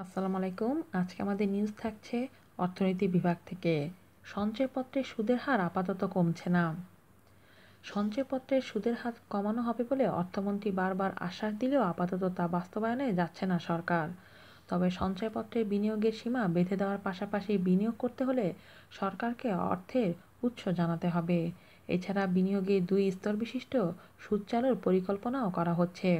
আসসালামু আলাইকুম। আজকে আমাদের নিউজ থাকছে অর্থনীতি বিভাগ থেকে। সঞ্চয়পত্রের সুদের হার আপাতত কমছে না। সঞ্চয়পত্রের সুদের হার কমানো হবে বলে অর্থমন্ত্রী বারবার আশ্বাস দিলেও আপাতত তা বাস্তবায়নে যাচ্ছে না সরকার। তবে সঞ্চয়পত্রের বিনিয়োগের সীমা বেঁধে দেওয়ার পাশাপাশি বিনিয়োগ করতে হলে সরকারকে অর্থের উৎস জানাতে হবে। এছাড়া বিনিয়োগে 2 স্তর বিশিষ্ট সুদ চালুর পরিকল্পনাও করা হচ্ছে।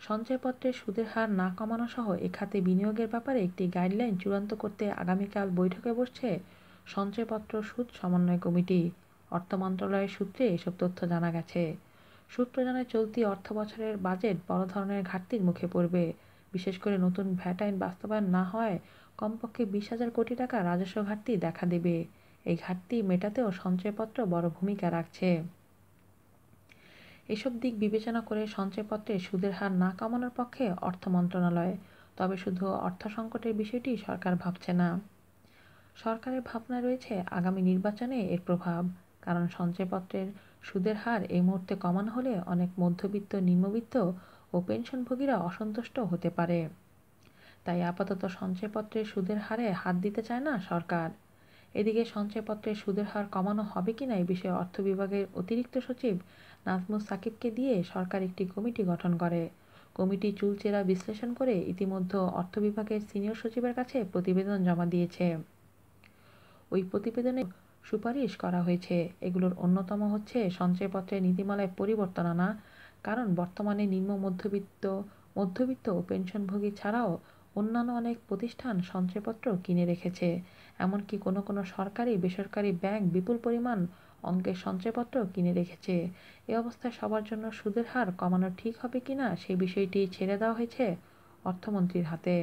সঞ্চয়পত্রের সুদের হার না কমানো সহ এ খাতে বিনিয়োগের ব্যাপারে একটি গাইডলাইন চূড়ান্ত করতে আগামীকাল বৈঠকে বসছে সঞ্চয়পত্র সুদ সমন্বয় কমিটি। অর্থ মন্ত্রণালয়ের সূত্রে এসব তথ্য জানা গেছে। সূত্র জানায় চলতি অর্থবছরের বাজেট বড় ধরনের ঘাটতির মুখে পড়বে। বিশেষ করে নতুন ভ্যাট আইন বাস্তবায়ন না হওয়ায় কমপক্ষে 20,000 কোটি টাকা রাজস্ব ঘাটতি দেখা দেবে। এই ঘাটতি মেটাতেও সঞ্চয়পত্র বড় ভূমিকা রাখছে। এসব দিক বিবেচনা করে সঞ্চয়পত্রে সুদের হার না কমানোর পক্ষে অর্থ মন্ত্রণালয়। তবে শুধু অর্থ সংকটের বিষয়টি সরকার ভাবছে না। সরকারের ভাবনায় রয়েছে আগামী নির্বাচনে এর প্রভাব। কারণ সঞ্চয়পত্রের সুদের হার এই মুহূর্তে কমানো হলে অনেক মধ্যবিত্ত, নিম্নবিত্ত ও পেনশনভোগীরা অসন্তুষ্ট হতে পারে। তাই আপাতত সঞ্চয়পত্রের সুদের হারে হাত দিতে চায় না সরকার। এদিকে সঞ্চয়পত্রের সুদের হার কমানো হবে কিনা এ বিষয়ে অর্থ বিভাগের অতিরিক্ত সচিব নাজমুস সাকিবকে দিয়ে সরকার একটি কমিটি গঠন করে। কমিটি চুলচেরা বিশ্লেষণ করে ইতিমধ্যে অর্থ বিভাগের সিনিয়র সচিবের কাছে প্রতিবেদন জমা দিয়েছে। ওই প্রতিবেদনে সুপারিশ করা হয়েছে। এগুলোর অন্যতম হচ্ছে সঞ্চয়পত্রের নীতিমালায় পরিবর্তন আনা। কারণ বর্তমানে নিম্ন মধ্যবিত্ত ও পেনশনভোগী ছাড়াও অন্যান্য অনেক প্রতিষ্ঠান সঞ্চয়পত্র কিনে রেখেছে। এমনকি কোনো সরকারি বেসরকারি ব্যাংক বিপুল পরিমাণ অঙ্কের সঞ্চয়পত্র কিনে রেখেছে। এ অবস্থায় সবার জন্য সুদের হার কমানো ঠিক হবে কিনা সেই বিষয়টি ছেড়ে দেওয়া হয়েছে অর্থমন্ত্রীর হাতে।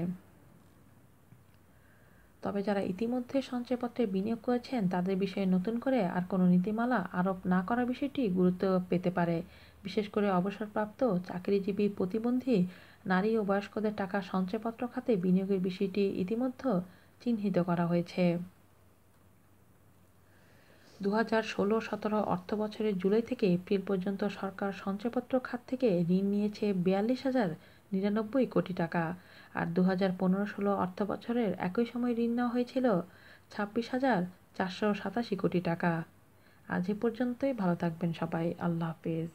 তবে যারা ইতিমধ্যে সঞ্চয়পত্রে বিনিয়োগ করেছেন তাদের বিষয়ে নতুন করে আর কোনো নীতিমালা আরোপ না করার বিষয়টি গুরুত্ব পেতে পারে। বিশেষ করে অবসরপ্রাপ্ত, চাকরিজীবী, প্রতিবন্ধী, নারী ও বয়স্কদের টাকা সঞ্চয়পত্র খাতে বিনিয়োগের বিষয়টি ইতিমধ্যে চিহ্নিত করা হয়েছে। 2016-17 অর্থবছরের জুলাই থেকে এপ্রিল পর্যন্ত সরকার সঞ্চয়পত্র খাত থেকে ঋণ নিয়েছে 42,099 কোটি টাকা। আর 2015-16 অর্থবছরের একই সময় ঋণ নেওয়া হয়েছিল 26,487 কোটি টাকা। আজ এ পর্যন্তই। ভালো থাকবেন সবাই। আল্লাহ হাফেজ।